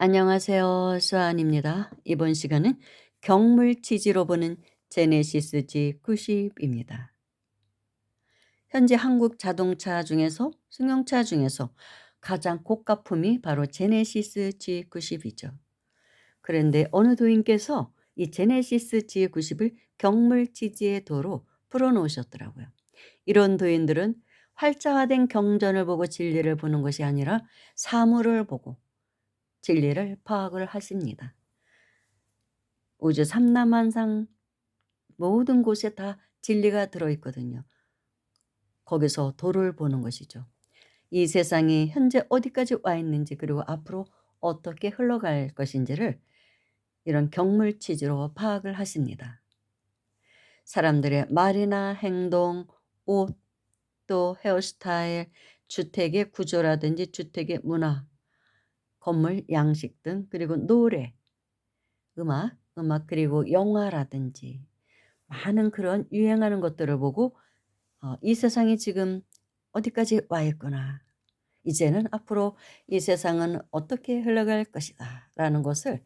안녕하세요. 수아입니다. 이번 시간은 경물 치지로 보는 제네시스 G90입니다. 현재 한국 자동차 중에서 승용차 중에서 가장 고가품이 바로 제네시스 G90이죠. 그런데 어느 도인께서 이 제네시스 G90을 경물 치지의 도로 풀어놓으셨더라고요. 이런 도인들은 활자화된 경전을 보고 진리를 보는 것이 아니라 사물을 보고 진리를 파악을 하십니다. 우주 삼라만상 모든 곳에 다 진리가 들어있거든요. 거기서 도를 보는 것이죠. 이 세상이 현재 어디까지 와 있는지 그리고 앞으로 어떻게 흘러갈 것인지를 이런 경물치지로 파악을 하십니다. 사람들의 말이나 행동, 옷, 또 헤어스타일, 주택의 구조라든지 주택의 문화, 건물 양식 등 그리고 노래, 음악 그리고 영화라든지 많은 그런 유행하는 것들을 보고 '이 세상이 지금 어디까지 와 있구나. 이제는 앞으로 이 세상은 어떻게 흘러갈 것이다.'라는 것을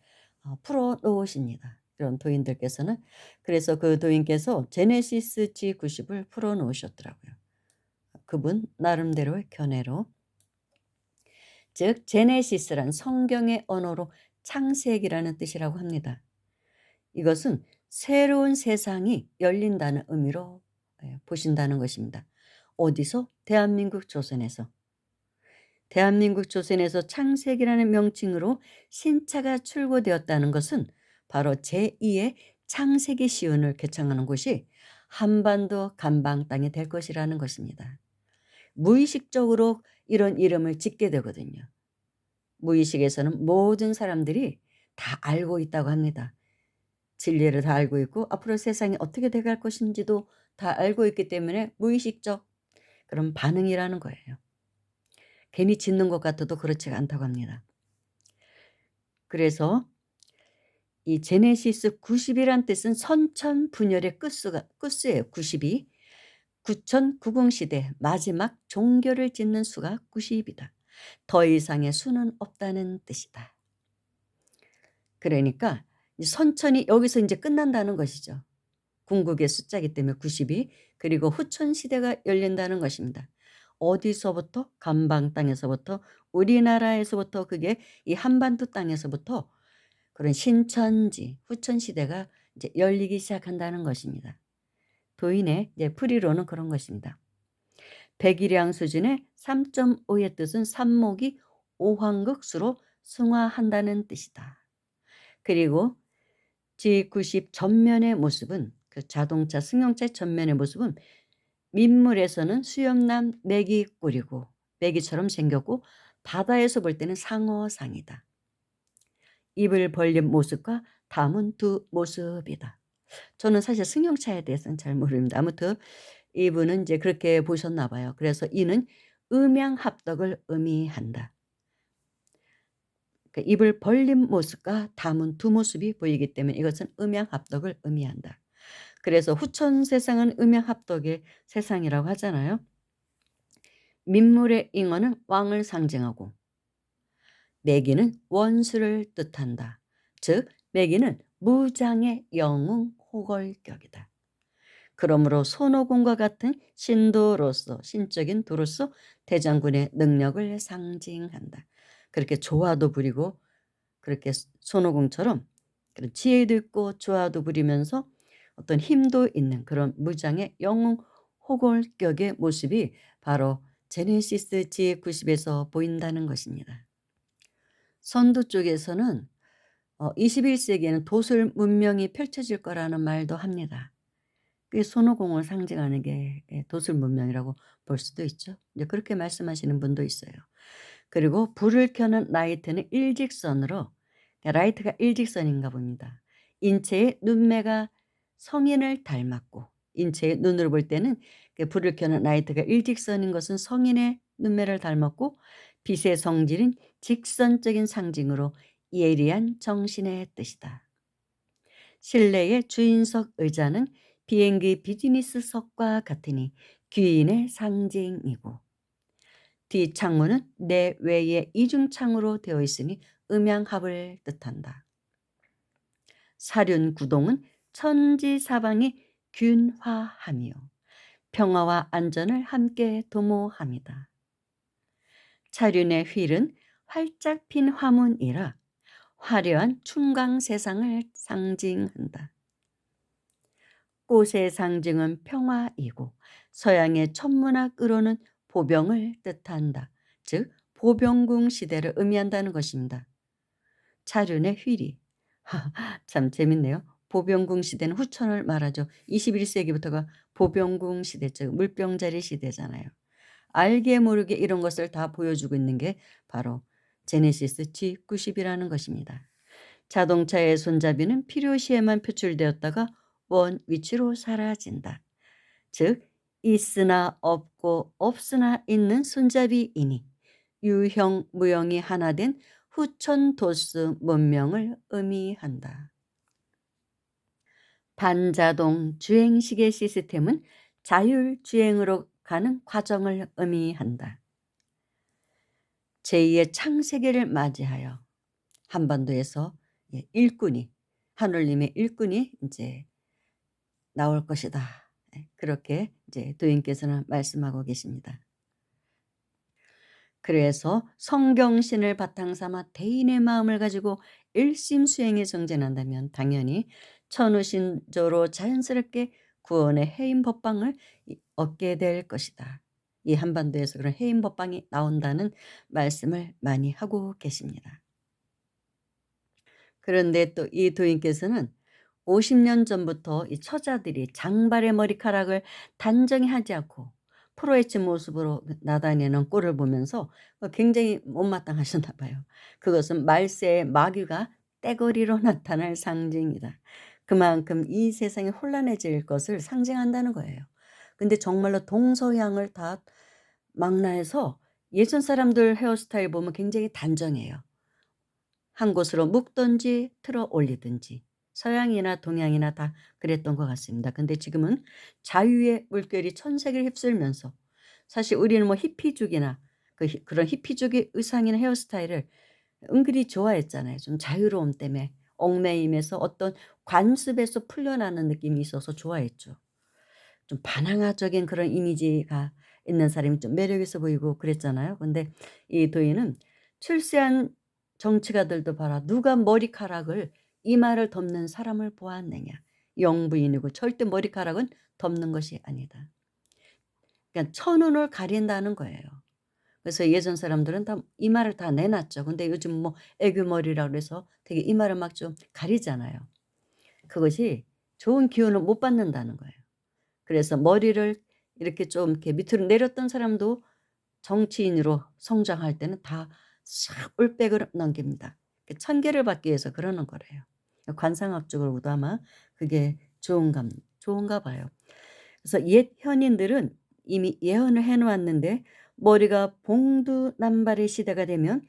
풀어 놓으십니다. 그런 도인들께서는. 그래서 그 도인께서 제네시스 G90을 풀어 놓으셨더라고요. 그분 나름대로의 견해로. 즉 제네시스란 성경의 언어로 창세기라는 뜻이라고 합니다. 이것은 새로운 세상이 열린다는 의미로 보신다는 것입니다. 어디서? 대한민국 조선에서. 대한민국 조선에서 창세기라는 명칭으로 신차가 출고되었다는 것은 바로 제2의 창세기 시운을 개창하는 곳이 한반도 감방 땅이 될 것이라는 것입니다. 무의식적으로 이런 이름을 짓게 되거든요. 무의식에서는 모든 사람들이 다 알고 있다고 합니다. 진리를 다 알고 있고 앞으로 세상이 어떻게 돼갈 것인지도 다 알고 있기 때문에 무의식적 그런 반응이라는 거예요. 괜히 짓는 것 같아도 그렇지가 않다고 합니다. 그래서 이 제네시스 90이란 뜻은 선천분열의 끝수예요. 90이. 구천구궁시대 마지막 종교를 짓는 수가 90이다. 더 이상의 수는 없다는 뜻이다. 그러니까 이 선천이 여기서 이제 끝난다는 것이죠. 궁극의 숫자이기 때문에 90이. 그리고 후천 시대가 열린다는 것입니다. 어디서부터? 감방 땅에서부터 우리나라에서부터 그게 이 한반도 땅에서부터 그런 신천지 후천 시대가 이제 열리기 시작한다는 것입니다. 도인의 이제 풀이로는 그런 것입니다. 백일양 수준의 3.5의 뜻은 삼목이 오황극수로 승화한다는 뜻이다. 그리고 G90 전면의 모습은 그 자동차 승용차 전면의 모습은 민물에서는 수염난 메기 꼴이고 메기처럼 생겼고 바다에서 볼 때는 상어상이다. 입을 벌린 모습과 담은 두 모습이다. 저는 사실 승용차에 대해서는 잘 모릅니다. 아무튼 이분은 이제 그렇게 보셨나 봐요. 그래서 이는 음양합덕을 의미한다. 그 입을 벌린 모습과 담은 두 모습이 보이기 때문에 이것은 음양합덕을 의미한다. 그래서 후천 세상은 음양합덕의 세상이라고 하잖아요. 민물의 잉어는 왕을 상징하고 매기는 원수를 뜻한다. 즉 매기는 무장의 영웅 호걸격이다. 그러므로 손오공과 같은 신도로서 신적인 도로서 대장군의 능력을 상징한다. 그렇게 조화도 부리고 그렇게 손오공처럼 그런 지혜도 있고 조화도 부리면서 어떤 힘도 있는 그런 무장의 영웅 호걸격의 모습이 바로 제네시스 G90에서 보인다는 것입니다. 선두 쪽에서는 21세기에는 도술 문명이 펼쳐질 거라는 말도 합니다. 그게 손오공을 상징하는 게 도술 문명이라고 볼 수도 있죠. 이제 그렇게 말씀하시는 분도 있어요. 그리고 불을 켜는 라이트는 일직선으로 라이트가 일직선인가 봅니다. 인체의 눈매가 성인을 닮았고 인체의 눈으로 볼 때는 그 불을 켜는 라이트가 일직선인 것은 성인의 눈매를 닮았고 빛의 성질인 직선적인 상징으로 예리한 정신의 뜻이다. 실내의 주인석 의자는 비행기 비즈니스석과 같으니 귀인의 상징이고 뒷창문은 내외의 이중창으로 되어 있으니 음양합을 뜻한다. 사륜구동은 천지사방이 균화함이요 평화와 안전을 함께 도모합니다. 차륜의 휠은 활짝 핀 화문이라 화려한 충광 세상을 상징한다. 꽃의 상징은 평화이고 서양의 천문학으로는 보병을 뜻한다. 즉 보병궁 시대를 의미한다는 것입니다. 차륜의 휠이 참 재밌네요. 보병궁 시대는 후천을 말하죠. 21세기부터가 보병궁 시대, 즉 물병자리 시대잖아요. 알게 모르게 이런 것을 다 보여주고 있는 게 바로 제네시스 G90이라는 것입니다. 자동차의 손잡이는 필요시에만 표출되었다가 원 위치로 사라진다. 즉 있으나 없고 없으나 있는 손잡이이니 유형 무형이 하나 된 후천 도스 문명을 의미한다. 반자동 주행시계 시스템은 자율주행으로 가는 과정을 의미한다. 제2의 창세기를 맞이하여 한반도에서 일꾼이 하늘님의 일꾼이 이제 나올 것이다. 그렇게 이제 도인께서는 말씀하고 계십니다. 그래서 성경신을 바탕 삼아 대인의 마음을 가지고 일심수행에 정진한다면 당연히 천우신조로 자연스럽게 구원의 해임 법방을 얻게 될 것이다. 이 한반도에서 그런 해임 법방이 나온다는 말씀을 많이 하고 계십니다. 그런데 또 이 도인께서는 50년 전부터 이 처자들이 장발의 머리카락을 단정히 하지 않고 프로에치 모습으로 나다니는 꼴을 보면서 굉장히 못마땅하셨나 봐요. 그것은 말세의 마귀가 떼거리로 나타날 상징이다. 그만큼 이 세상이 혼란해질 것을 상징한다는 거예요. 근데 정말로 동서양을 다 망라해서 예전 사람들 헤어스타일 보면 굉장히 단정해요. 한 곳으로 묶든지 틀어 올리든지 서양이나 동양이나 다 그랬던 것 같습니다. 근데 지금은 자유의 물결이 전 세계를 휩쓸면서 사실 우리는 뭐 히피족이나 그런 히피족의 의상이나 헤어스타일을 은근히 좋아했잖아요. 좀 자유로움 때문에 얽매임에서 어떤 관습에서 풀려나는 느낌이 있어서 좋아했죠. 좀 반항아적인 그런 이미지가 있는 사람이 좀 매력 있어 보이고 그랬잖아요. 근데 이 도인은 출세한 정치가들도 봐라. 누가 머리카락을 이마를 덮는 사람을 보았느냐. 영부인이고 절대 머리카락은 덮는 것이 아니다. 그러니까 천운을 가린다는 거예요. 그래서 예전 사람들은 다 이마를 다 내놨죠. 근데 요즘 뭐 애교머리라 그래서 되게 이마를 막 좀 가리잖아요. 그것이 좋은 기운을 못 받는다는 거예요. 그래서 머리를 이렇게 좀 이렇게 밑으로 내렸던 사람도 정치인으로 성장할 때는 다 싹 올백을 넘깁니다. 천계를 받기 위해서 그러는 거래요. 관상학적으로도 아마 그게 좋은가 봐요. 그래서 옛 현인들은 이미 예언을 해 놓았는데 머리가 봉두남발의 시대가 되면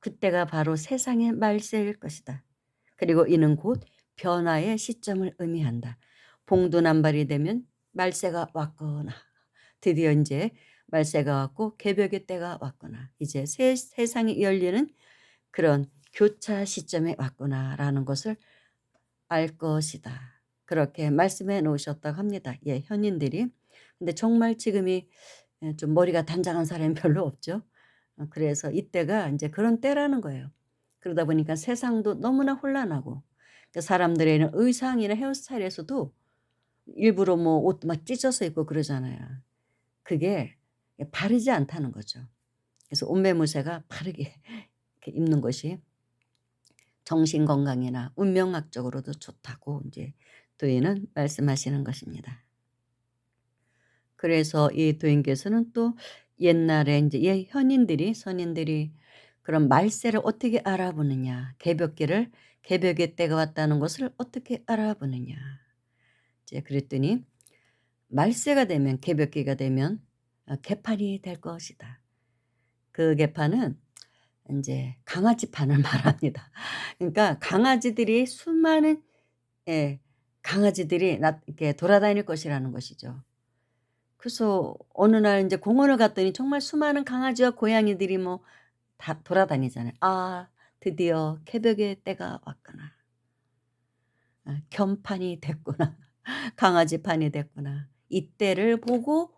그때가 바로 세상의 말세일 것이다. 그리고 이는 곧 변화의 시점을 의미한다. 봉두남발이 되면 말세가 왔거나 드디어 이제 말세가 왔고 개벽의 때가 왔구나. 이제 세상이 열리는 그런 교차 시점에 왔구나라는 것을 알 것이다. 그렇게 말씀해 놓으셨다고 합니다. 예, 현인들이. 근데 정말 지금이 좀 머리가 단장한 사람이 별로 없죠. 그래서 이때가 이제 그런 때라는 거예요. 그러다 보니까 세상도 너무나 혼란하고 사람들의 의상이나 헤어스타일에서도 일부러 뭐 옷도 막 찢어서 입고 그러잖아요. 그게 바르지 않다는 거죠. 그래서 옷매무새가 바르게 이렇게 입는 것이 정신 건강이나 운명학적으로도 좋다고 이제 도인은 말씀하시는 것입니다. 그래서 이 도인께서는 또 옛날에 이제 현인들이 선인들이 그런 말세를 어떻게 알아보느냐, 개벽의 때가 왔다는 것을 어떻게 알아보느냐. 이제 그랬더니 말세가 되면 개벽기가 되면 개판이 될 것이다. 그 개판은 인제 강아지판을 말합니다. 그러니까 강아지들이 수많은 예 강아지들이 이렇게 돌아다닐 것이라는 것이죠. 그래서 어느 날 인제 공원을 갔더니 정말 수많은 강아지와 고양이들이 뭐 다 돌아다니잖아요. '아 드디어 개벽의 때가 왔구나. 겸판이 됐구나. 강아지판이 됐구나. 이때를 보고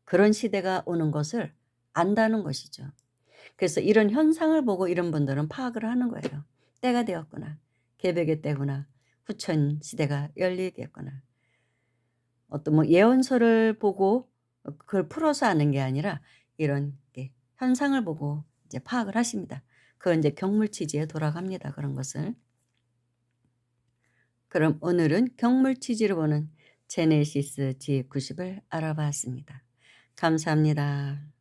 그런 시대가 오는 것을 안다는 것이죠. 그래서 이런 현상을 보고 이런 분들은 파악을 하는 거예요. '때가 되었구나. 개벽의 때구나. 후천 시대가 열리겠구나.' 어떤 뭐 예언서를 보고 그걸 풀어서 아는 게 아니라 이런 게 현상을 보고 이제 파악을 하십니다. 그건 이제 경물치지에 돌아갑니다, 그런 것을. 그럼 오늘은 경물치지로 보는 제네시스 지90을 알아봤습니다. 감사합니다.